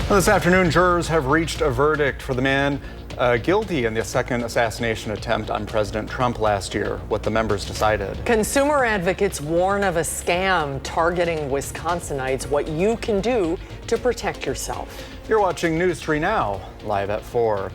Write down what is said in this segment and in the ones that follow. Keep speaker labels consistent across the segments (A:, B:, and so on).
A: Well, this afternoon, jurors have reached a verdict for the man guilty in the second assassination attempt on President Trump last year. What the members decided.
B: Consumer advocates warn of a scam targeting Wisconsinites, what you can do to protect yourself.
A: You're watching News 3 Now, live at 4.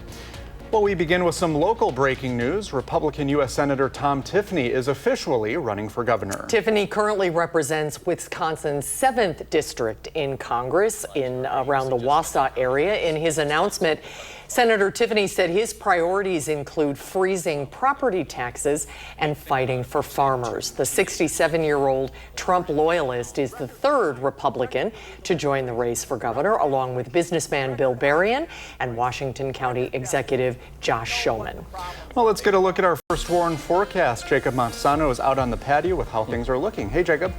A: Well, we begin with some local breaking news. Republican U.S. Senator Tom Tiffany is officially running for governor.
B: Tiffany currently represents Wisconsin's 7th district in Congress in around the Wausau area. In his announcement, Senator Tiffany said his priorities include freezing property taxes and fighting for farmers. The 67-year-old Trump loyalist is the third Republican to join the race for governor, along with businessman Bill Berrien and Washington County Executive Josh Showman.
A: Well, let's get a look at our first warn forecast. Jacob Montesano is out on the patio with how things are looking. Hey, Jacob.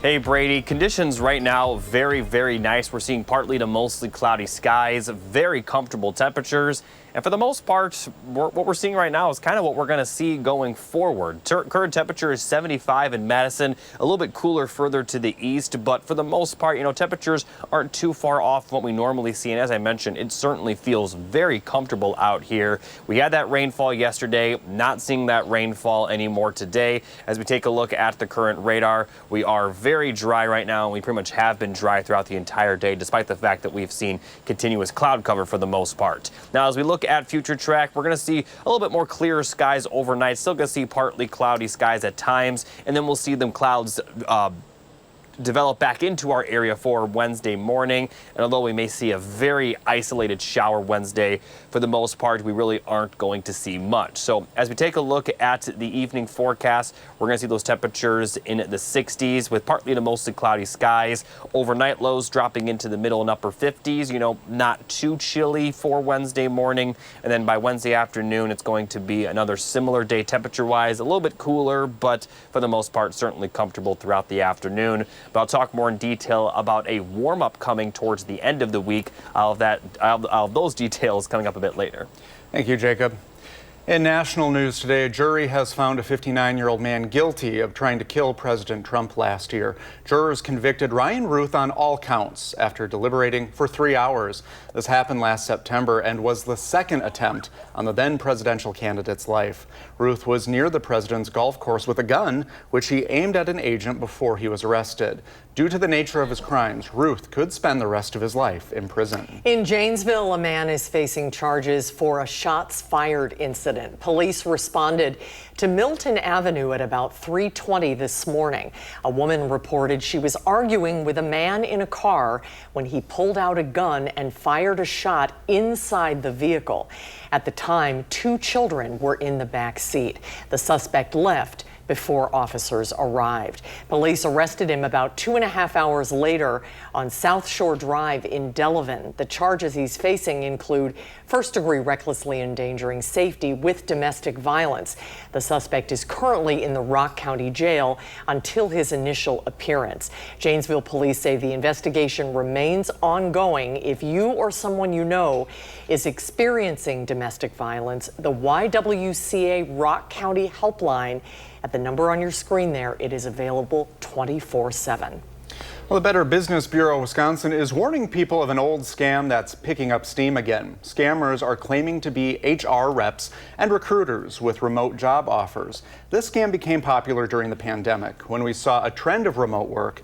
C: Hey, Brady. Conditions right now very, very nice. We're seeing partly to mostly cloudy skies, very comfortable temperatures. And for the most part, what we're seeing right now is kind of what we're going to see going forward. Current temperature is 75 in Madison, a little bit cooler further to the east. But for the most part, temperatures aren't too far off what we normally see. And as I mentioned, it certainly feels very comfortable out here. We had that rainfall yesterday, not seeing that rainfall anymore today. As we take a look at the current radar, we are very dry right now, and we pretty much have been dry throughout the entire day, despite the fact that we've seen continuous cloud cover for the most part. Now, as we look at future track, we're going to see a little bit more clearer skies overnight. Still going to see partly cloudy skies at times, and then we'll see them clouds develop back into our area for Wednesday morning. And although we may see a very isolated shower Wednesday, for the most part, we really aren't going to see much. So as we take a look at the evening forecast, we're going to see those temperatures in the 60s with partly to mostly cloudy skies. Overnight lows dropping into the middle and upper 50s, not too chilly for Wednesday morning. And then by Wednesday afternoon, it's going to be another similar day temperature-wise, a little bit cooler, but for the most part, certainly comfortable throughout the afternoon. But I'll talk more in detail about a warm-up coming towards the end of the week. I'll have those details coming up a bit later.
A: Thank you, Jacob. In national news today, a jury has found a 59-year-old man guilty of trying to kill President Trump last year. Jurors convicted Ryan Ruth on all counts after deliberating for 3 hours. This happened last September and was the second attempt on the then presidential candidate's life. Ruth was near the president's golf course with a gun, which he aimed at an agent before he was arrested. Due to the nature of his crimes, Ruth could spend the rest of his life in prison.
B: In Janesville, a man is facing charges for a shots fired incident. Police responded to Milton Avenue at about 3:20 this morning. A woman reported she was arguing with a man in a car when he pulled out a gun and fired a shot inside the vehicle. At the time, 2 children were in the back seat. The suspect left before officers arrived. Police arrested him about 2.5 hours later on South Shore Drive in Delavan. The charges he's facing include first-degree recklessly endangering safety with domestic violence. The suspect is currently in the Rock County Jail until his initial appearance. Janesville police say the investigation remains ongoing. If you or someone you know is experiencing domestic violence, the YWCA Rock County Helpline at the number on your screen there, it is available 24/7.
A: Well, the Better Business Bureau of Wisconsin is warning people of an old scam that's picking up steam again. Scammers are claiming to be HR reps and recruiters with remote job offers. This scam became popular during the pandemic when we saw a trend of remote work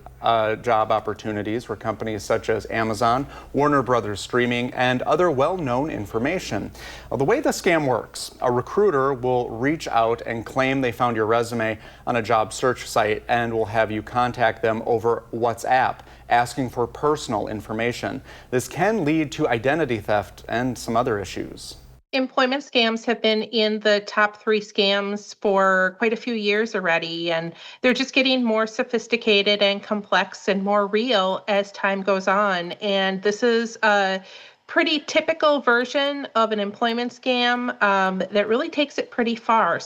A: job opportunities for companies such as Amazon, Warner Brothers Streaming, and other well-known information. Well, the way the scam works, a recruiter will reach out and claim they found your resume on a job search site and will have you contact them over WhatsApp, asking for personal information. This can lead to identity theft and some other issues.
D: Employment scams have been in the top 3 scams for quite a few years already, and they're just getting more sophisticated and complex and more real as time goes on. And this is a pretty typical version of an employment scam that really takes it pretty far.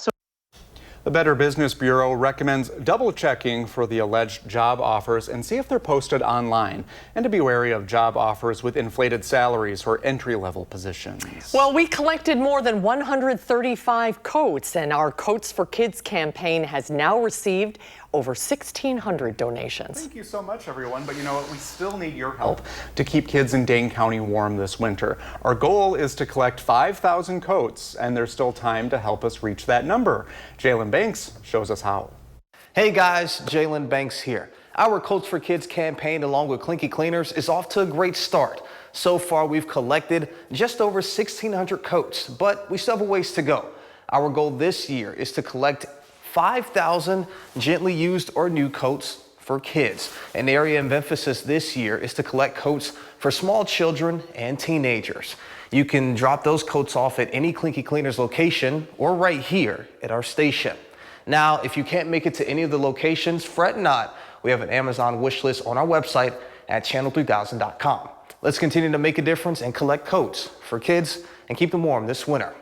A: The Better Business Bureau recommends double-checking for the alleged job offers and see if they're posted online, and to be wary of job offers with inflated salaries for entry-level positions.
B: Well, we collected more than 135 coats, and our Coats for Kids campaign has now received over 1,600 donations.
A: Thank you so much, everyone. But you know what? We still need your help to keep kids in Dane County warm this winter. Our goal is to collect 5,000 coats, and there's still time to help us reach that number. Jalen Banks shows us how.
E: Hey guys, Jalen Banks here. Our Coats for Kids campaign, along with Clinky Cleaners, is off to a great start. So far, we've collected just over 1,600 coats, but we still have a ways to go. Our goal this year is to collect 5,000 gently used or new coats for kids. An area of emphasis this year is to collect coats for small children and teenagers. You can drop those coats off at any Clinky Cleaners location or right here at our station. Now, if you can't make it to any of the locations, fret not. We have an Amazon wish list on our website at channel3000.com. Let's continue to make a difference and collect coats for kids and keep them warm this winter.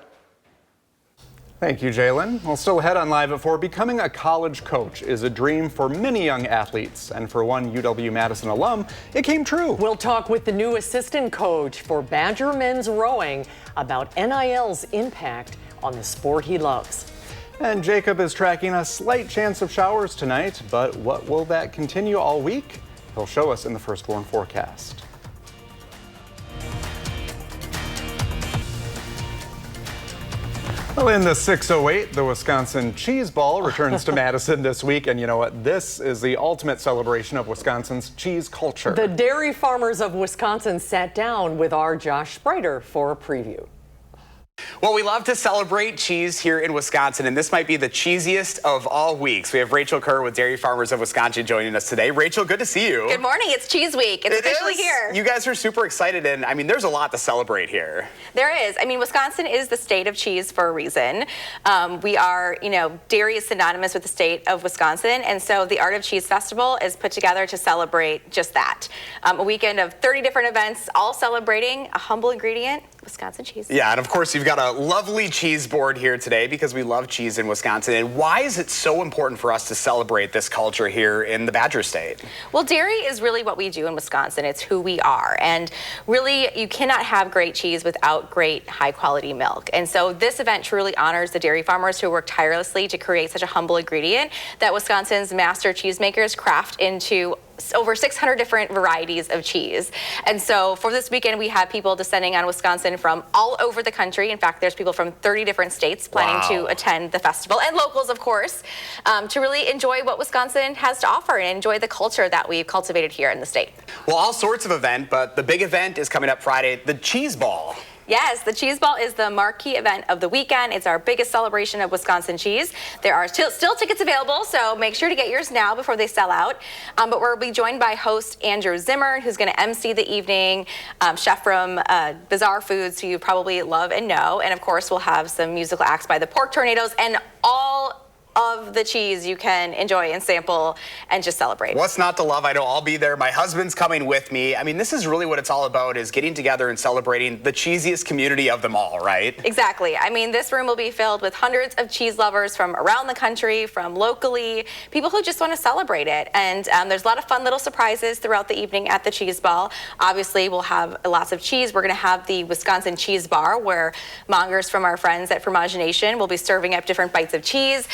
A: Thank you, Jalen. Well, still ahead on Live at 4, becoming a college coach is a dream for many young athletes. And for one UW-Madison alum, it came true.
B: We'll talk with the new assistant coach for Badger men's rowing about NIL's impact on the sport he loves.
A: And Jacob is tracking a slight chance of showers tonight, but what will that continue all week? He'll show us in the First Warn forecast. Well, in the 608, the Wisconsin Cheese Ball returns to Madison this week. And you know what? This is the ultimate celebration of Wisconsin's cheese culture.
B: The dairy farmers of Wisconsin sat down with our Josh Spreiter for a preview.
F: Well, we love to celebrate cheese here in Wisconsin, and this might be the cheesiest of all weeks. We have Rachel Kerr with Dairy Farmers of Wisconsin joining us today. Rachel, good to see you.
G: Good morning. It's Cheese Week. It's officially here.
F: You guys are super excited, and I mean, there's a lot to celebrate here.
G: There is. I mean, Wisconsin is the state of cheese for a reason. We are, dairy is synonymous with the state of Wisconsin, and so the Art of Cheese Festival is put together to celebrate just that. A weekend of 30 different events, all celebrating a humble ingredient, Wisconsin cheese.
F: Yeah, and of course, you've got a lovely cheese board here today because we love cheese in Wisconsin. And why is it so important for us to celebrate this culture here in the Badger State?
G: Well, dairy is really what we do in Wisconsin. It's who we are. And really, you cannot have great cheese without great high-quality milk. And so this event truly honors the dairy farmers who work tirelessly to create such a humble ingredient that Wisconsin's master cheesemakers craft into over 600 different varieties of cheese. And so for this weekend, we have people descending on Wisconsin from all over the country. In fact, there's people from 30 different states planning to attend the festival, and locals, of course, to really enjoy what Wisconsin has to offer and enjoy the culture that we've cultivated here in the state.
F: Well, all sorts of event, but the big event is coming up Friday, the Cheese Ball.
G: Yes, the Cheese Ball is the marquee event of the weekend. It's our biggest celebration of Wisconsin cheese. There are still tickets available, so make sure to get yours now before they sell out. But we'll be joined by host Andrew Zimmer, who's going to MC the evening, chef from Bizarre Foods, who you probably love and know. And of course, we'll have some musical acts by the Pork Tornadoes and all of the cheese you can enjoy and sample and just celebrate.
F: What's not to love? I know I'll be there. My husband's coming with me. I mean, this is really what it's all about, is getting together and celebrating the cheesiest community of them all, right?
G: Exactly. I mean, this room will be filled with hundreds of cheese lovers from around the country, from locally, people who just want to celebrate it. And there's a lot of fun little surprises throughout the evening at the Cheese Ball. Obviously, we'll have lots of cheese. We're going to have the Wisconsin Cheese Bar, where mongers from our friends at Fromage Nation will be serving up different bites of cheese.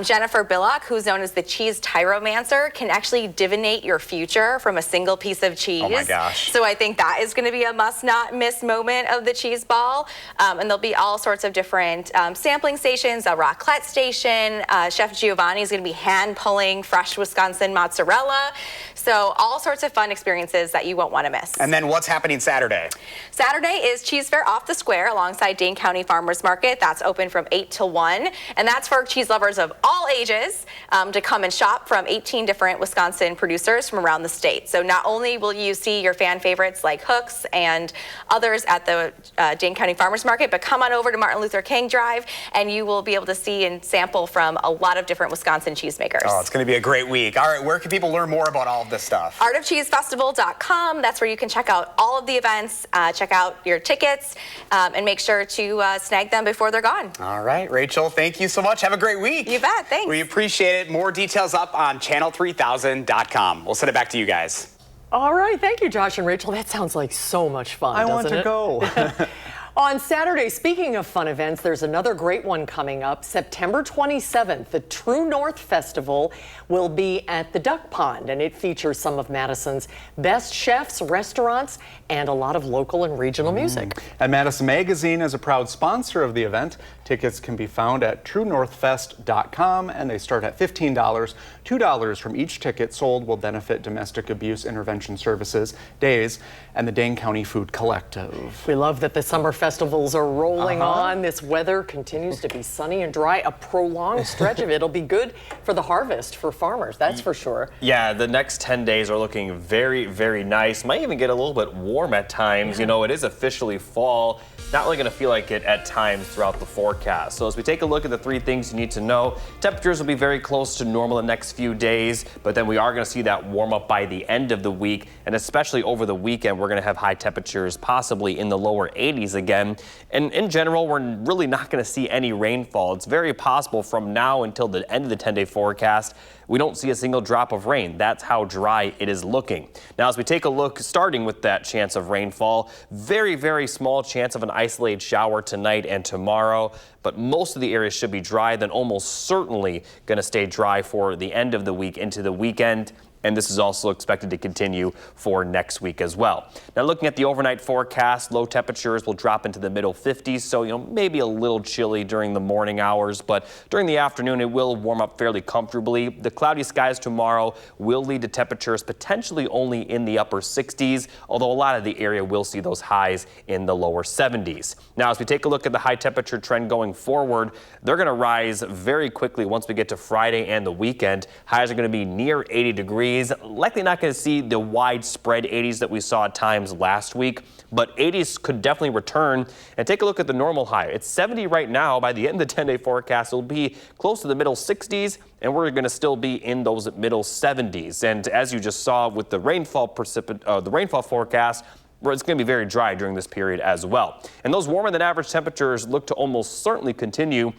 G: Jennifer Billock, who's known as the Cheese Tyromancer, can actually divinate your future from a single piece of cheese.
F: Oh my gosh.
G: So I think that is going to be a must not miss moment of the Cheese Ball. And there'll be all sorts of different sampling stations, a raclette station. Chef Giovanni is going to be hand pulling fresh Wisconsin mozzarella. So all sorts of fun experiences that you won't want to miss.
F: And then what's happening Saturday?
G: Saturday is Cheese Fair off the square alongside Dane County Farmers Market. That's open from 8 till 1. And that's for cheese lovers of all ages to come and shop from 18 different Wisconsin producers from around the state. So not only will you see your fan favorites like Hooks and others at the Dane County Farmers Market, but come on over to Martin Luther King Drive and you will be able to see and sample from a lot of different Wisconsin cheesemakers.
F: Oh, it's going to be a great week. All right, where can people learn more about all of this stuff?
G: artofcheesefestival.com. That's where you can check out all of the events, check out your tickets, and make sure to snag them before they're gone.
F: All right, Rachel, thank you so much. Have a great week.
G: You bet. Thanks.
F: We appreciate it. More details up on channel3000.com. We'll send it back to you guys.
B: All right. Thank you, Josh and Rachel. That sounds like so much fun,
A: I
B: doesn't
A: want to
B: it?
A: go.
B: On Saturday, speaking of fun events, there's another great one coming up. September 27th, the True North Festival will be at the Duck Pond, and it features some of Madison's best chefs, restaurants, and a lot of local and regional music.
A: And Madison Magazine is a proud sponsor of the event. Tickets can be found at truenorthfest.com, and they start at $15. $2 from each ticket sold will benefit Domestic Abuse Intervention Services, DAYS, and the Dane County Food Collective.
B: We love that the summer festivals are rolling on. This weather continues to be sunny and dry. A prolonged stretch of it. It'll be good for the harvest for farmers, that's for sure.
C: Yeah, the next 10 days are looking very, very nice. Might even get a little bit warm at times. You know, it is officially fall. Not really going to feel like it at times throughout the forecast. So as we take a look at the three things you need to know, temperatures will be very close to normal the next few days, but then we are going to see that warm up by the end of the week, and especially over the weekend, we're going to have high temperatures possibly in the lower 80s again. And in general, we're really not going to see any rainfall. It's very possible from now until the end of the 10-day forecast, we don't see a single drop of rain. That's how dry it is looking. Now, as we take a look, starting with that chance of rainfall, very, very small chance of an isolated shower tonight and tomorrow, but most of the area should be dry, then almost certainly going to stay dry for the end of the week into the weekend. And this is also expected to continue for next week as well. Now, looking at the overnight forecast, low temperatures will drop into the middle 50s, so maybe a little chilly during the morning hours, but during the afternoon it will warm up fairly comfortably. The cloudy skies tomorrow will lead to temperatures potentially only in the upper 60s, although a lot of the area will see those highs in the lower 70s. Now, as we take a look at the high temperature trend going forward, they're going to rise very quickly once we get to Friday and the weekend. Highs are going to be near 80 degrees. Likely not going to see the widespread 80s that we saw at times last week, but 80s could definitely return. And take a look at the normal high. It's 70 right now. By the end of the 10-day forecast, it'll be close to the middle 60s, and we're going to still be in those middle 70s. And as you just saw with the rainfall forecast, it's going to be very dry during this period as well. And those warmer than average temperatures look to almost certainly continue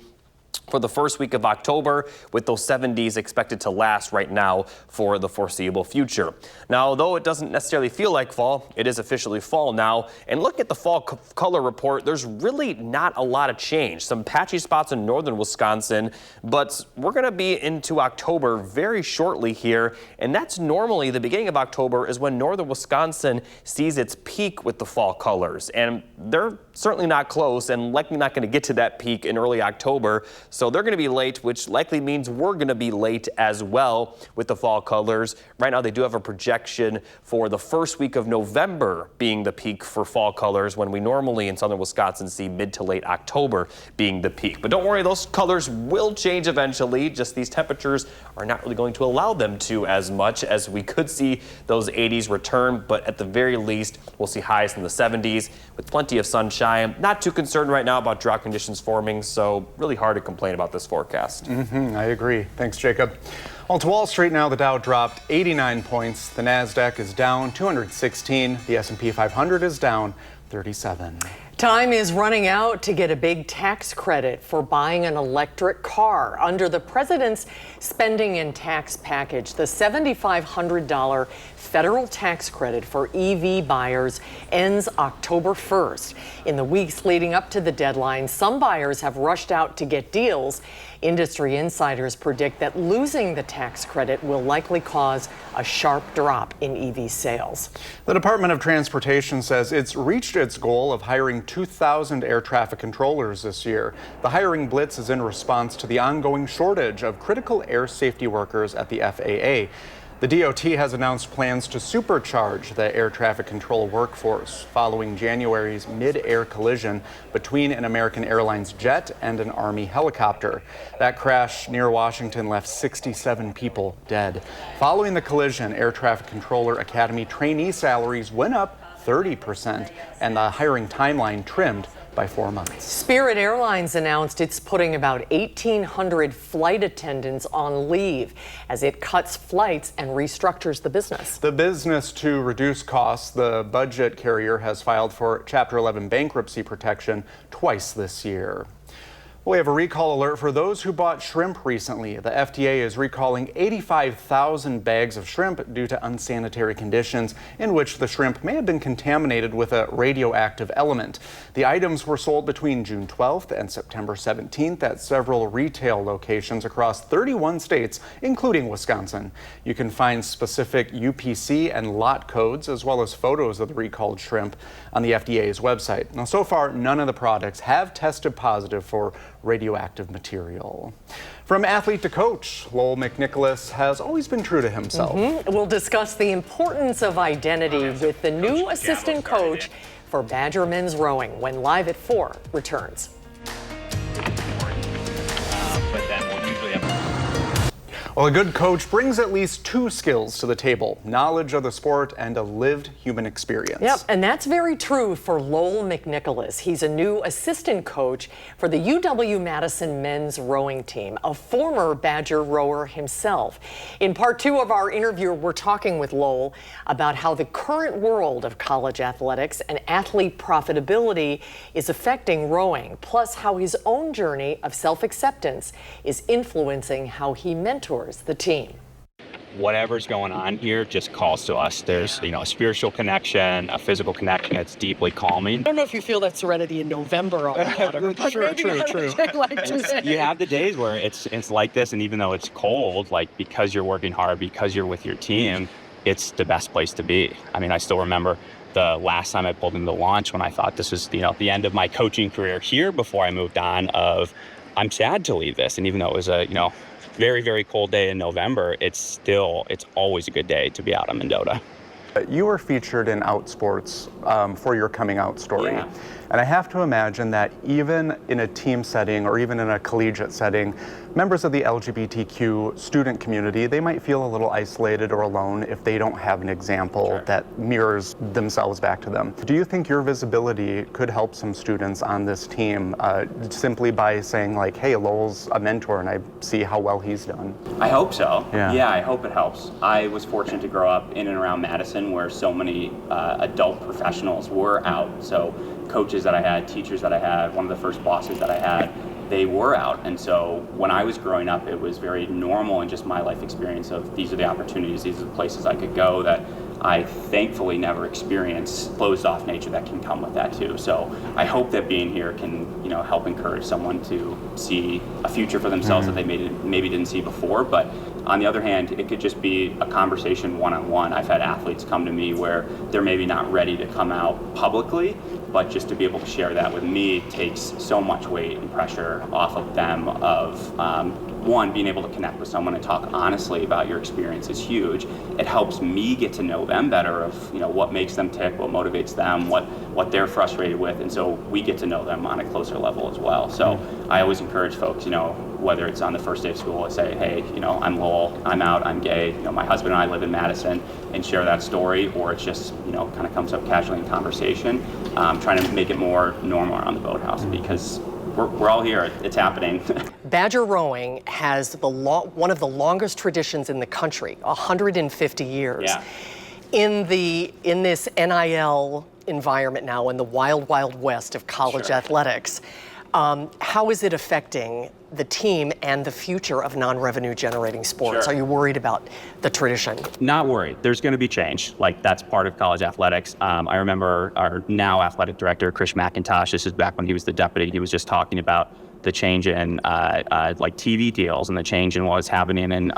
C: for the first week of October, with those 70s expected to last right now for the foreseeable future. Now, although it doesn't necessarily feel like fall, it is officially fall now. And look at the fall color report, there's really not a lot of change. Some patchy spots in northern Wisconsin, but we're going to be into October very shortly here. And that's normally the beginning of October is when northern Wisconsin sees its peak with the fall colors. And they're certainly not close and likely not going to get to that peak in early October. So they're going to be late, which likely means we're going to be late as well with the fall colors. Right now, they do have a projection for the first week of November being the peak for fall colors, when we normally in southern Wisconsin see mid to late October being the peak. But don't worry, those colors will change eventually. Just these temperatures are not really going to allow them to as much, as we could see those 80s return. But at the very least, we'll see highs in the 70s with plenty of sunshine. Not too concerned right now about drought conditions forming, so really hard to complain about this forecast.
A: I agree. Thanks, Jacob. Well, to Wall Street now, the Dow dropped 89 points. The NASDAQ is down 216. The S&P 500 is down 37.
B: Time is running out to get a big tax credit for buying an electric car. Under the president's spending and tax package, the $7,500 federal tax credit for EV buyers ends October 1st. In the weeks leading up to the deadline, some buyers have rushed out to get deals. Industry insiders predict that losing the tax credit will likely cause a sharp drop in EV sales.
A: The Department of Transportation says it's reached its goal of hiring 2,000 air traffic controllers this year. The hiring blitz is in response to the ongoing shortage of critical air safety workers at the FAA. The DOT has announced plans to supercharge the air traffic control workforce following January's mid-air collision between an American Airlines jet and an Army helicopter. That crash near Washington left 67 people dead. Following the collision, Air Traffic Controller Academy trainee salaries went up 30%, and the hiring timeline trimmed by 4 months.
B: Spirit Airlines announced it's putting about 1,800 flight attendants on leave as it cuts flights and restructures the business.
A: The business to reduce costs, the budget carrier has filed for Chapter 11 bankruptcy protection twice this year. We have a recall alert for those who bought shrimp recently. The FDA is recalling 85,000 bags of shrimp due to unsanitary conditions in which the shrimp may have been contaminated with a radioactive element. The items were sold between June 12th and September 17th at several retail locations across 31 states, including Wisconsin. You can find specific UPC and lot codes as well as photos of the recalled shrimp on the FDA's website. Now, so far, none of the products have tested positive for radioactive material. From athlete to coach, Lowell McNicholas has always been true to himself.
B: We'll discuss the importance of identity with the new assistant coach for Badger men's rowing when Live at 4 returns.
A: Well, a good coach brings at least two skills to the table: knowledge of the sport and a lived human experience.
B: Yep, and that's very true for Lowell McNicholas. He's a new assistant coach for the UW-Madison men's rowing team, a former Badger rower himself. In part 2 of our interview, we're talking with Lowell about how the current world of college athletics and athlete profitability is affecting rowing, plus how his own journey of self-acceptance is influencing how he mentors the team.
H: Whatever's going on here just calls to us. There's, a spiritual connection, a physical connection that's deeply calming.
B: I don't know if you feel that serenity in November on the water.
H: You have the days where it's like this, and even though it's cold, because you're working hard, because you're with your team, it's the best place to be. I mean, I still remember the last time I pulled into the launch when I thought this was, the end of my coaching career here before I moved on, of I'm sad to leave this. And even though it was a, very, very cold day in November, it's always a good day to be out on Mendota.
A: You were featured in Outsports for your coming out story.
H: Yeah.
A: And I have to imagine that even in a team setting or even in a collegiate setting, members of the LGBTQ student community, they might feel a little isolated or alone if they don't have an example that mirrors themselves back to them. Do you think your visibility could help some students on this team simply by saying hey, Lowell's a mentor and I see how well he's done?
I: I hope so.
A: Yeah,
I: I hope it helps. I was fortunate to grow up in and around Madison where so many adult professionals were out. So coaches that I had, teachers that I had, one of the first bosses that I had, they were out. And so when I was growing up, it was very normal in just my life experience of these are the opportunities, these are the places I could go that I thankfully never experienced closed off nature that can come with that too. So I hope that being here can, help encourage someone to see a future for themselves that they maybe didn't see before. But on the other hand, it could just be a conversation one-on-one. I've had athletes come to me where they're maybe not ready to come out publicly, but just to be able to share that with me takes so much weight and pressure off of them of, one, being able to connect with someone and talk honestly about your experience is huge. It helps me get to know them better of, what makes them tick, what motivates them, what they're frustrated with. And so we get to know them on a closer level as well. So I always encourage folks, whether it's on the first day of school, I say, hey, I'm Lowell, I'm out, I'm gay, my husband and I live in Madison, and share that story, or it's just, kind of comes up casually in conversation, trying to make it more normal around the boathouse because we're all here, it's happening.
B: Badger rowing has one of the longest traditions in the country, 150 years.
I: Yeah.
B: In this NIL environment now, in the wild, wild west of college athletics, how is it affecting the team and the future of non-revenue generating sports? Are you worried about the tradition?
H: Not worried. There's going to be change. That's part of college athletics. I remember our now athletic director, Chris McIntosh, this is back when he was the deputy, he was just talking about the change in TV deals and the change in what's happening in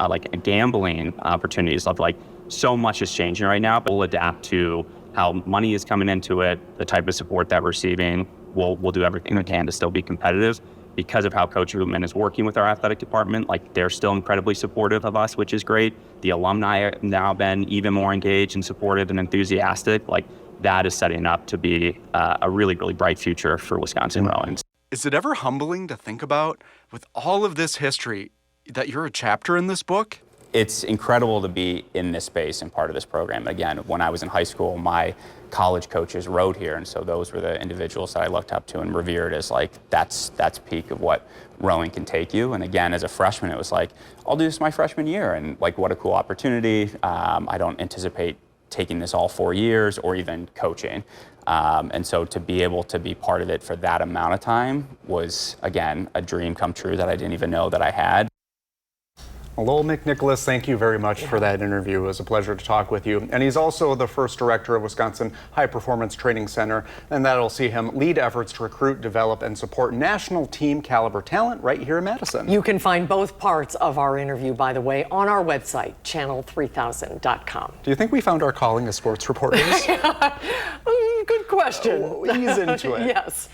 H: gambling opportunities of so much is changing right now, but we'll adapt to how money is coming into it, the type of support that we're receiving. We'll do everything we can to still be competitive. Because of how Coach Rubin is working with our athletic department, they're still incredibly supportive of us, which is great. The alumni have now been even more engaged and supportive and enthusiastic. That is setting up to be a really, really bright future for Wisconsin rowing.
A: Is it ever humbling to think about, with all of this history, that you're a chapter in this book?
H: It's incredible to be in this space and part of this program. Again, when I was in high school, my college coaches rowed here, and so those were the individuals that I looked up to and revered as that's peak of what rowing can take you. And again, as a freshman, it was I'll do this my freshman year, and what a cool opportunity. I don't anticipate taking this all 4 years or even coaching. And so to be able to be part of it for that amount of time was, again, a dream come true that I didn't even know that I had.
A: Lowell McNicholas, thank you very much for that interview. It was a pleasure to talk with you. And he's also the first director of Wisconsin High Performance Training Center, and that'll see him lead efforts to recruit, develop, and support national team caliber talent right here in Madison.
B: You can find both parts of our interview, by the way, on our website, channel3000.com.
A: Do you think we found our calling as sports reporters?
B: Good question.
A: Ease into it.
B: Yes.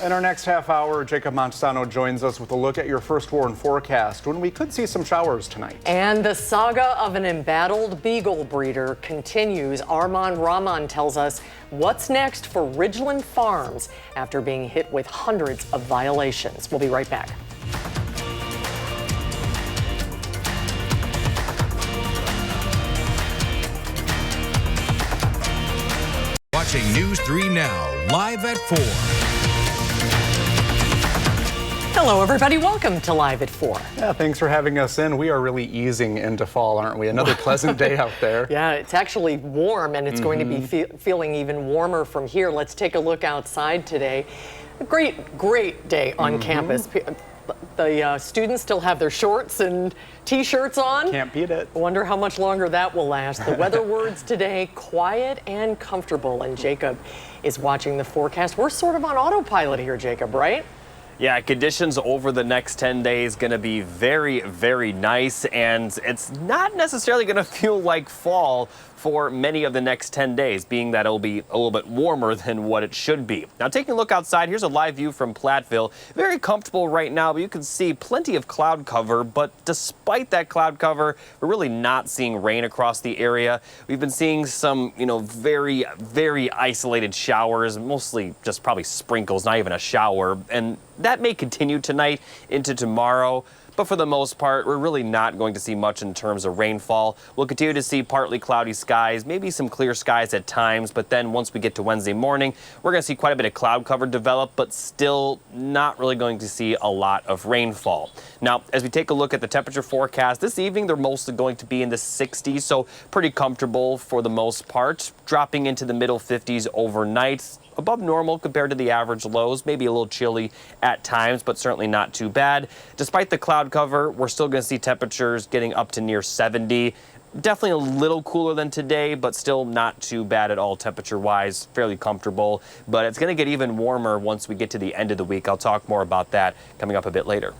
A: In our next half hour, Jacob Montesano joins us with a look at your first warn forecast when we could see some showers tonight.
B: And the saga of an embattled beagle breeder continues. Armand Rahman tells us what's next for Ridgeland Farms after being hit with hundreds of violations. We'll be right back.
J: Watching News 3 Now, live at 4.
B: Hello, everybody. Welcome to Live at 4.
A: Yeah, thanks for having us in. We are really easing into fall, aren't we? Another pleasant day out there.
B: Yeah, it's actually warm, and it's going to be feeling even warmer from here. Let's take a look outside today. A great day on campus. The students still have their shorts and T-shirts on.
A: Can't beat it.
B: I wonder how much longer that will last. The weather words today, quiet and comfortable. And Jacob is watching the forecast. We're sort of on autopilot here, Jacob, right?
C: Yeah, conditions over the next 10 days going to be very, very nice, and it's not necessarily going to feel like fall for many of the next 10 days, being that it'll be a little bit warmer than what it should be. Now, taking a look outside, here's a live view from Platteville. Very comfortable right now, but you can see plenty of cloud cover, but despite that cloud cover, we're really not seeing rain across the area. We've been seeing some, very, very isolated showers, mostly just probably sprinkles, not even a shower, and that may continue tonight into tomorrow. But for the most part, we're really not going to see much in terms of rainfall. We'll continue to see partly cloudy skies, maybe some clear skies at times, but then once we get to Wednesday morning, we're going to see quite a bit of cloud cover develop, but still not really going to see a lot of rainfall. Now, as we take a look at the temperature forecast, this evening they're mostly going to be in the 60s, so pretty comfortable for the most part, dropping into the middle 50s overnight. Above normal compared to the average lows, maybe a little chilly at times, but certainly not too bad. Despite the cloud cover, we're still going to see temperatures getting up to near 70. Definitely a little cooler than today, but still not too bad at all temperature-wise, fairly comfortable. But it's going to get even warmer once we get to the end of the week. I'll talk more about that coming up a bit later.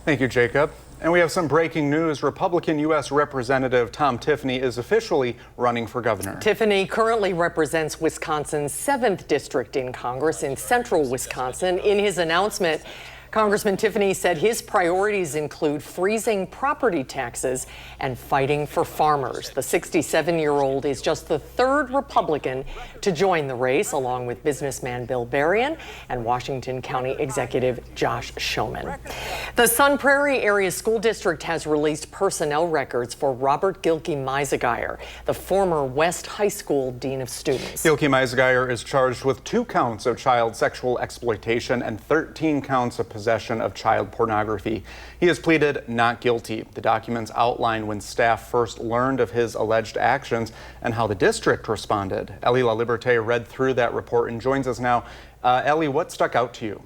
A: Thank you, Jacob. And we have some breaking news. Republican U.S. Representative Tom Tiffany is officially running for governor.
B: Tiffany currently represents Wisconsin's 7th district in Congress in central Wisconsin. In his announcement, Congressman Tiffany said his priorities include freezing property taxes and fighting for farmers. The 67-year-old is just the 3rd Republican to join the race, along with businessman Bill Berrien and Washington County Executive Josh Schoeman. The Sun Prairie Area School District has released personnel records for Robert Gilkey-Meisgeyer, the former West High School Dean of Students.
A: Gilkey-Meisgeyer is charged with 2 counts of child sexual exploitation and 13 counts of possession of child pornography. He has pleaded not guilty. The documents outline when staff first learned of his alleged actions and how the district responded. Ellie LaLiberte read through that report and joins us now. Ellie, what stuck out to you?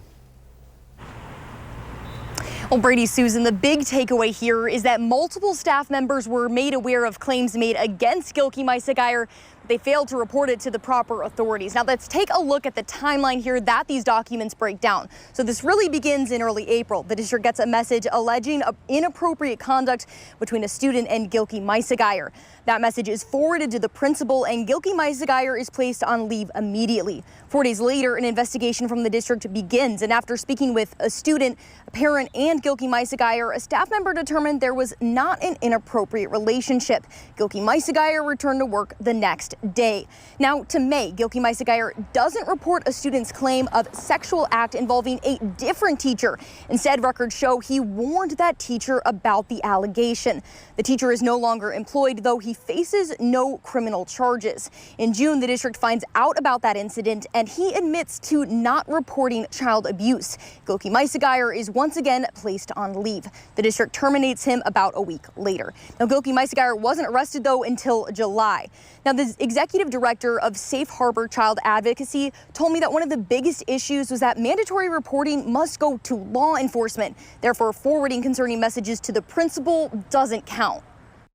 K: Well, Brady, Susan, the big takeaway here is that multiple staff members were made aware of claims made against Gilkey-Meisgeyer. They failed to report it to the proper authorities. Now let's take a look at the timeline here that these documents break down. So this really begins in early April. The district gets a message alleging inappropriate conduct between a student and Gilkey-Meisgeyer. That message is forwarded to the principal, and Gilkey-Meisgeyer is placed on leave immediately. 4 days later, an investigation from the district begins, and after speaking with a student, a parent, and Gilkey-Meisgeyer, a staff member determined there was not an inappropriate relationship. Gilkey-Meisgeyer returned to work the next day. Now to May, Gilkey-Meisgeyer doesn't report a student's claim of sexual act involving a different teacher. Instead, records show he warned that teacher about the allegation. The teacher is no longer employed, though he faces no criminal charges. In June, the district finds out about that incident, and he admits to not reporting child abuse. Gilkey-Meisgeyer is once again placed on leave. The district terminates him about a week later. Now, Gilkey-Meisgeyer wasn't arrested, though, until July. Now, the executive director of Safe Harbor Child Advocacy told me that one of the biggest issues was that mandatory reporting must go to law enforcement. Therefore, forwarding concerning messages to the principal doesn't count.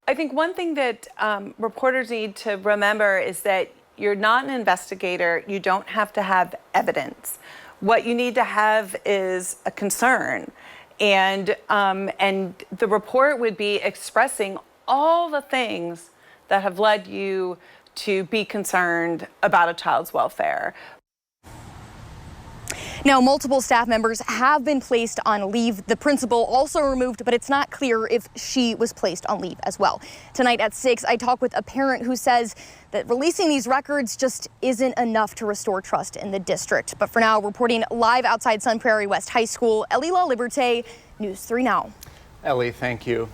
L: I think one thing that reporters need to remember is that you're not an investigator. You don't have to have evidence. What you need to have is a concern. And the report would be expressing all the things that have led you to be concerned about a child's welfare.
K: Now, multiple staff members have been placed on leave. The principal also removed, but it's not clear if she was placed on leave as well. Tonight at 6, I talk with a parent who says that releasing these records just isn't enough to restore trust in the district. But for now, reporting live outside Sun Prairie West High School, Ellie La Liberté, News 3 Now.
A: Ellie, thank you.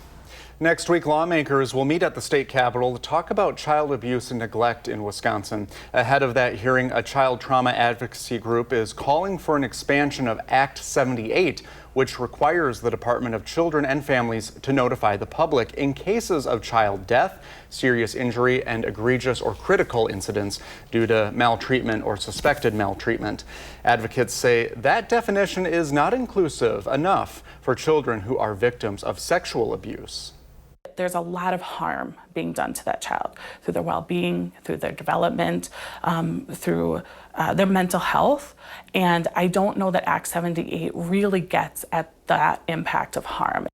A: Next week, lawmakers will meet at the state capitol to talk about child abuse and neglect in Wisconsin. Ahead of that hearing, a child trauma advocacy group is calling for an expansion of Act 78, which requires the Department of Children and Families to notify the public in cases of child death, serious injury, and egregious or critical incidents due to maltreatment or suspected maltreatment. Advocates say that definition is not inclusive enough for children who are victims of sexual abuse.
M: There's a lot of harm being done to that child through their well-being, through their development, through their mental health. And I don't know that Act 78 really gets at that impact of harm.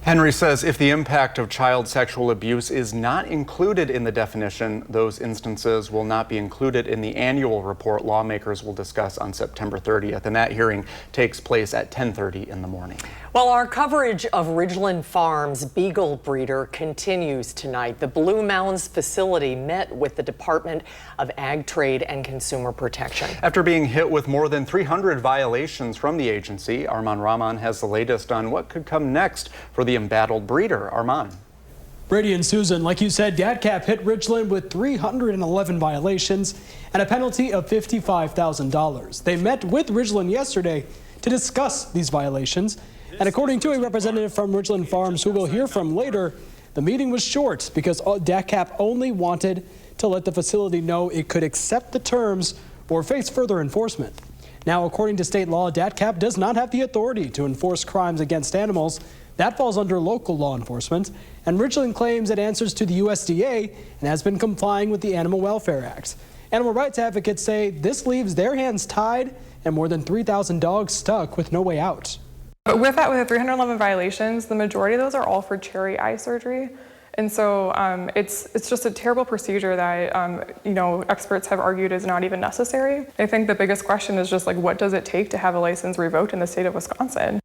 A: Henry says if the impact of child sexual abuse is not included in the definition, those instances will not be included in the annual report lawmakers will discuss on September 30th. And that hearing takes place at 10:30 in the morning.
B: Well, our coverage of Ridgeland Farms beagle breeder continues tonight. The Blue Mounds facility met with the Department of Ag Trade and Consumer Protection.
A: After being hit with more than 300 violations from the agency, Arman Rahman has the latest on what could come next for the embattled breeder. Arman.
N: Brady and Susan, like you said, DATCAP hit Ridgeland with 311 violations and a penalty of $55,000. They met with Ridgeland yesterday to discuss these violations. And according to a representative from Ridgeland Farms, who we'll hear from later, the meeting was short because DATCAP only wanted to let the facility know it could accept the terms or face further enforcement. Now, according to state law, DATCAP does not have the authority to enforce crimes against animals. That falls under local law enforcement. And Ridgeland claims it answers to the USDA and has been complying with the Animal Welfare Act. Animal rights advocates say this leaves their hands tied and more than 3,000 dogs stuck with no way out.
O: But with the 311 violations, the majority of those are all for cherry eye surgery. And so it's just a terrible procedure that, experts have argued is not even necessary. I think the biggest question is just like, what does it take to have a license revoked in the state of Wisconsin?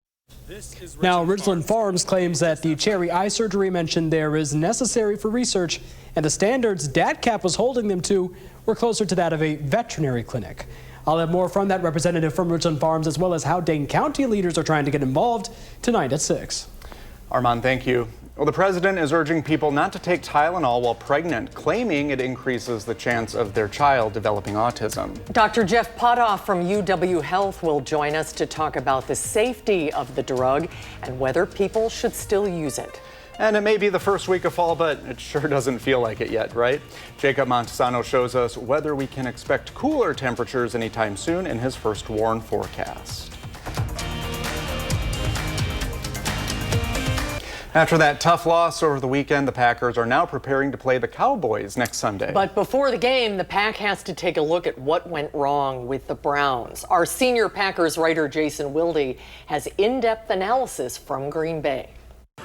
N: Now, Ridgeland Farms claims that the cherry eye surgery mentioned there is necessary for research, and the standards DATCAP was holding them to were closer to that of a veterinary clinic. I'll have more from that representative from Ridgeland Farms, as well as how Dane County leaders are trying to get involved tonight at 6.
A: Arman, thank you. Well, the president is urging people not to take Tylenol while pregnant, claiming it increases the chance of their child developing autism.
B: Dr. Jeff Potoff from UW Health will join us to talk about the safety of the drug and whether people should still use it.
A: And it may be the first week of fall, but it sure doesn't feel like it yet, right? Jacob Montesano shows us whether we can expect cooler temperatures anytime soon in his first WARN forecast. After that tough loss over the weekend, the Packers are now preparing to play the Cowboys next Sunday.
B: But before the game, the Pack has to take a look at what went wrong with the Browns. Our senior Packers writer Jason Wilde has in-depth analysis from Green Bay.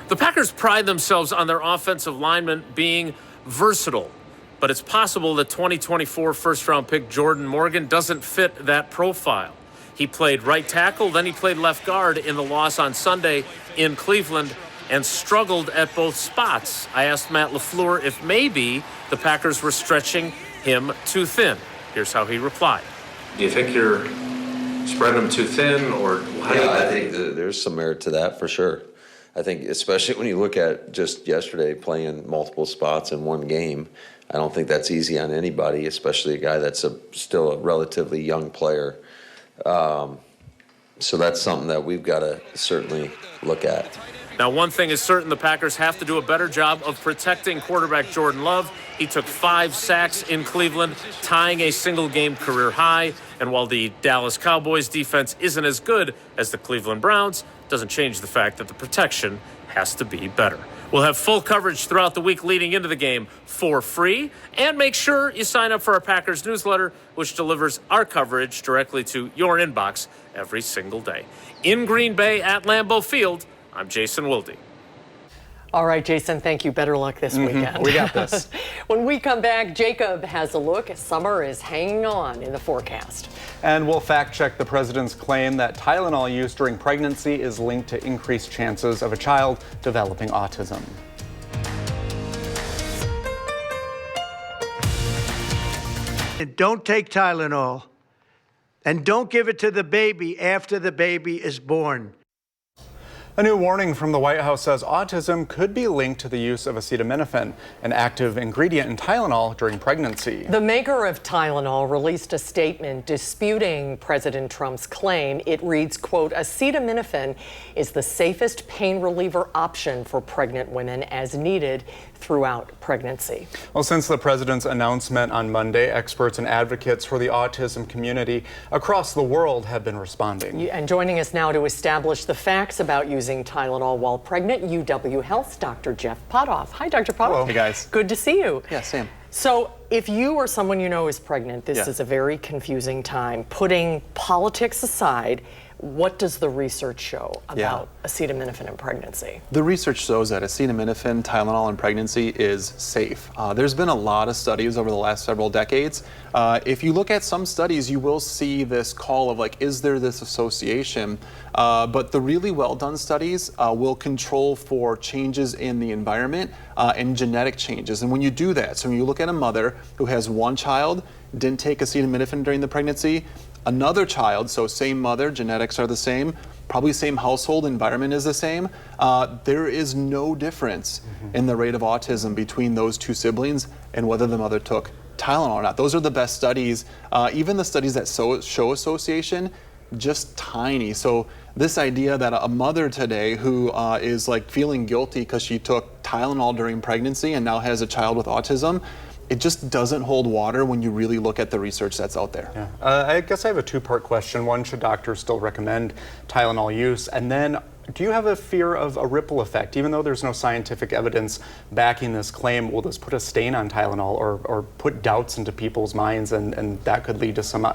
P: The Packers pride themselves on their offensive linemen being versatile, but it's possible that 2024 first-round pick Jordan Morgan doesn't fit that profile. He played right tackle, then he played left guard in the loss on Sunday in Cleveland and struggled at both spots. I asked Matt LaFleur if maybe the Packers were stretching him too thin. Here's how he replied.
Q: Do you think you're spreading them too thin, or how do you
R: I think there's some merit to that for sure. I think especially when you look at just yesterday playing multiple spots in one game, I don't think that's easy on anybody, especially a guy that's still a relatively young player. So that's something that we've got to certainly look at.
P: Now, one thing is certain, the Packers have to do a better job of protecting quarterback Jordan Love. He took 5 sacks in Cleveland, tying a single-game career high. And while the Dallas Cowboys defense isn't as good as the Cleveland Browns, doesn't change the fact that the protection has to be better. We'll have full coverage throughout the week leading into the game for free. And make sure you sign up for our Packers newsletter, which delivers our coverage directly to your inbox every single day. In Green Bay at Lambeau Field, I'm Jason Wilde.
B: All right, Jason, thank you. Better luck this weekend.
A: We got this.
B: When we come back, Jacob has a look. Summer is hanging on in the forecast.
A: And we'll fact check the president's claim that Tylenol use during pregnancy is linked to increased chances of a child developing autism.
S: And don't take Tylenol. And don't give it to the baby after the baby is born.
A: A new warning from the White House says autism could be linked to the use of acetaminophen, an active ingredient in Tylenol during pregnancy.
B: The maker of Tylenol released a statement disputing President Trump's claim. It reads, quote, acetaminophen is the safest pain reliever option for pregnant women as needed throughout pregnancy.
A: Well, since the president's announcement on Monday, experts and advocates for the autism community across the world have been responding.
B: And joining us now to establish the facts about using Tylenol while pregnant, UW Health's Dr. Jeff Potoff. Hi, Dr. Potoff.
A: Hello. Hey, guys.
B: Good to see you.
A: Yeah, Sam.
B: So if you or someone you know is pregnant, this is a very confusing time. Putting politics aside, what does the research show about acetaminophen in pregnancy?
T: The research shows that acetaminophen, Tylenol in pregnancy is safe. There's been a lot of studies over the last several decades. If you look at some studies, you will see this call of like, is there this association? But the really well done studies will control for changes in the environment and genetic changes. And when you do that, so when you look at a mother who has one child, didn't take acetaminophen during the pregnancy, another child, so same mother, genetics are the same, probably same household, environment is the same, there is no difference in the rate of autism between those two siblings and whether the mother took Tylenol or not. Those are the best studies. Even the studies that show association, just tiny. So this idea that a mother today who is like feeling guilty because she took Tylenol during pregnancy and now has a child with autism, it just doesn't hold water when you really look at the research that's out there.
A: Yeah. I guess I have a two-part question. One, should doctors still recommend Tylenol use? And then, do you have a fear of a ripple effect? Even though there's no scientific evidence backing this claim, will this put a stain on Tylenol or put doubts into people's minds, and that could lead to some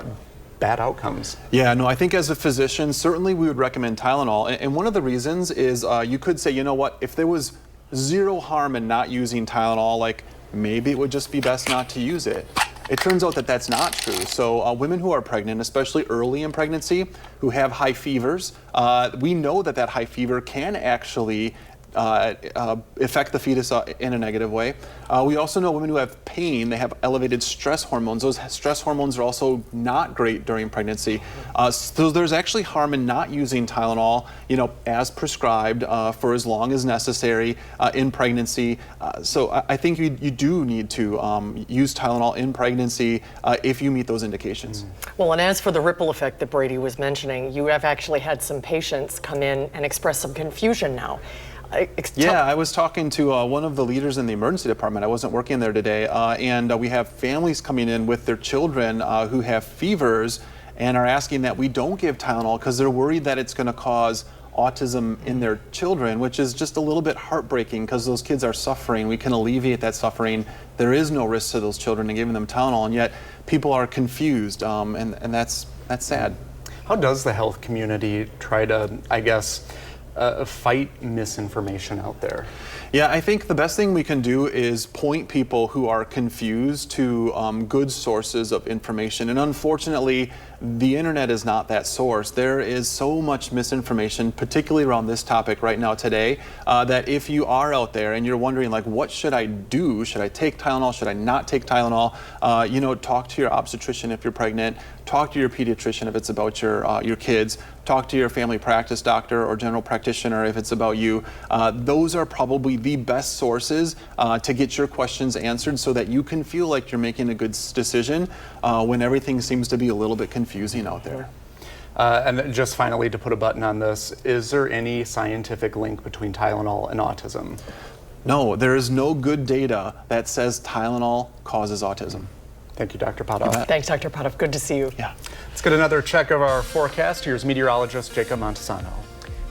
A: bad outcomes?
T: Yeah, no, I think as a physician, certainly we would recommend Tylenol. And one of the reasons is you could say, you know what, if there was zero harm in not using Tylenol, like maybe it would just be best not to use it. It turns out that that's not true. So women who are pregnant, especially early in pregnancy, who have high fevers, we know that that high fever can actually affect the fetus in a negative way. We also know women who have pain, they have elevated stress hormones. Those stress hormones are also not great during pregnancy. So there's actually harm in not using Tylenol, as prescribed for as long as necessary in pregnancy. So I think you do need to use Tylenol in pregnancy if you meet those indications.
B: Well, and as for the ripple effect that Brady was mentioning, you have actually had some patients come in and express some confusion now.
T: Yeah, I was talking to one of the leaders in the emergency department. I wasn't working there today, and we have families coming in with their children who have fevers and are asking that we don't give Tylenol because they're worried that it's going to cause autism in their children, which is just a little bit heartbreaking because those kids are suffering. We can alleviate that suffering. There is no risk to those children in giving them Tylenol, and yet people are confused, and that's sad.
A: How does the health community try to, I guess, fight misinformation out there?
T: Yeah, I think the best thing we can do is point people who are confused to good sources of information. And unfortunately, the internet is not that source. There is so much misinformation, particularly around this topic right now today, that if you are out there and you're wondering, like, what should I do? Should I take Tylenol? Should I not take Tylenol? Talk to your obstetrician if you're pregnant. Talk to your pediatrician if it's about your kids. Talk to your family practice doctor or general practitioner if it's about you. Those are probably the best sources to get your questions answered so that you can feel like you're making a good decision when everything seems to be a little bit confusing out there.
A: And just finally, to put a button on this, is there any scientific link between Tylenol and autism?
T: No, there is no good data that says Tylenol causes autism.
A: Thank you, Dr. Potoff.
B: Thanks, Dr. Potoff. Good to see you.
T: Yeah.
A: Let's get another check of our forecast. Here's meteorologist Jacob Montesano.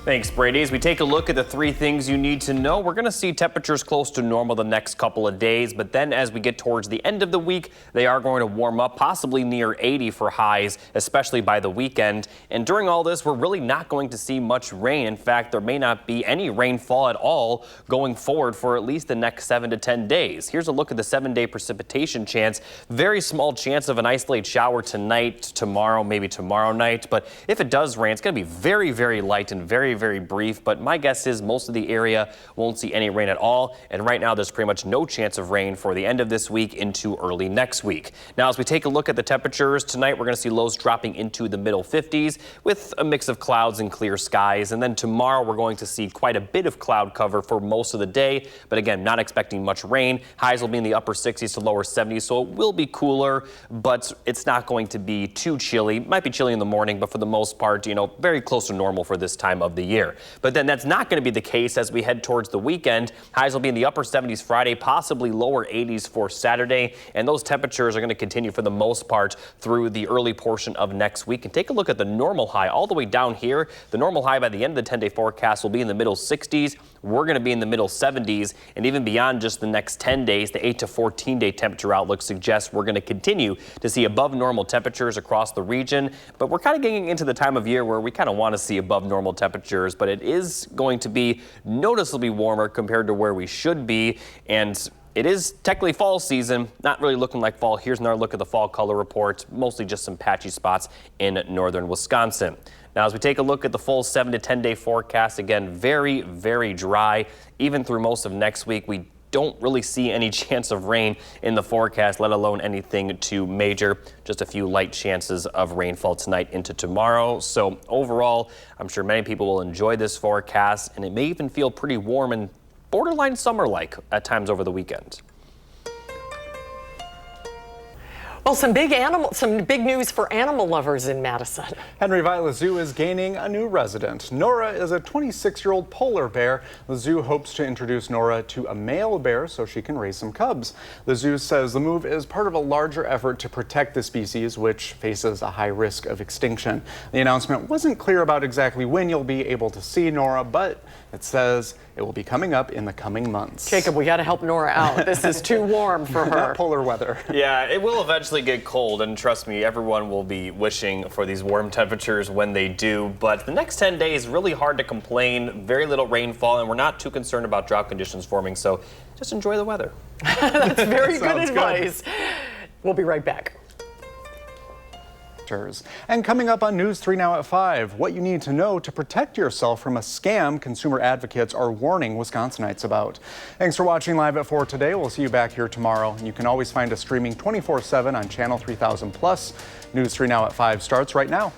C: Thanks, Brady. As we take a look at the 3 things you need to know, we're going to see temperatures close to normal the next couple of days. But then as we get towards the end of the week, they are going to warm up, possibly near 80 for highs, especially by the weekend. And during all this, we're really not going to see much rain. In fact, there may not be any rainfall at all going forward for at least the next 7 to 10 days. Here's a look at the 7-day precipitation chance. Very small chance of an isolated shower tonight, tomorrow, maybe tomorrow night. But if it does rain, it's going to be very, very light and very brief, but my guess is most of the area won't see any rain at all. And right now, there's pretty much no chance of rain for the end of this week into early next week. Now, as we take a look at the temperatures tonight, we're going to see lows dropping into the middle 50s with a mix of clouds and clear skies. And then tomorrow, we're going to see quite a bit of cloud cover for most of the day. But again, not expecting much rain. Highs will be in the upper 60s to lower 70s, so it will be cooler, but it's not going to be too chilly. Might be chilly in the morning, but for the most part, very close to normal for this time of the year. But then that's not going to be the case as we head towards the weekend. Highs will be in the upper 70s Friday, possibly lower 80s for Saturday. And those temperatures are going to continue for the most part through the early portion of next week. And take a look at the normal high all the way down here. The normal high by the end of the 10-day forecast will be in the middle 60s. We're going to be in the middle 70s. And even beyond just the next 10 days, the 8 to 14-day temperature outlook suggests we're going to continue to see above normal temperatures across the region. But we're kind of getting into the time of year where we kind of want to see above normal temperatures. But it is going to be noticeably warmer compared to where we should be. And it is technically fall season, not really looking like fall. Here's another look at the fall color report, mostly just some patchy spots in northern Wisconsin. Now, as we take a look at the full 7 to 10 day forecast, again, very, very dry. Even through most of next week, we don't really see any chance of rain in the forecast, let alone anything too major. Just a few light chances of rainfall tonight into tomorrow. So overall, I'm sure many people will enjoy this forecast, and it may even feel pretty warm and borderline summer-like at times over the weekend.
B: Well, some big news for animal lovers in Madison.
A: Henry Viola Zoo is gaining a new resident. Nora is a 26-year-old polar bear. The zoo hopes to introduce Nora to a male bear so she can raise some cubs. The zoo says the move is part of a larger effort to protect the species, which faces a high risk of extinction. The announcement wasn't clear about exactly when you'll be able to see Nora, but it says it will be coming up in the coming months.
B: Jacob, we got to help Nora out. This is too warm for her.
A: Not polar weather.
C: Yeah, it will eventually get cold, and trust me, everyone will be wishing for these warm temperatures when they do. But the next 10 days, really hard to complain. Very little rainfall, and we're not too concerned about drought conditions forming, so just enjoy the weather.
B: That's very good advice. We'll be right back.
A: And coming up on News 3 Now at 5, what you need to know to protect yourself from a scam consumer advocates are warning Wisconsinites about. Thanks for watching Live at 4 today. We'll see you back here tomorrow. And you can always find us streaming 24/7 on Channel 3000+. News 3 Now at 5 starts right now.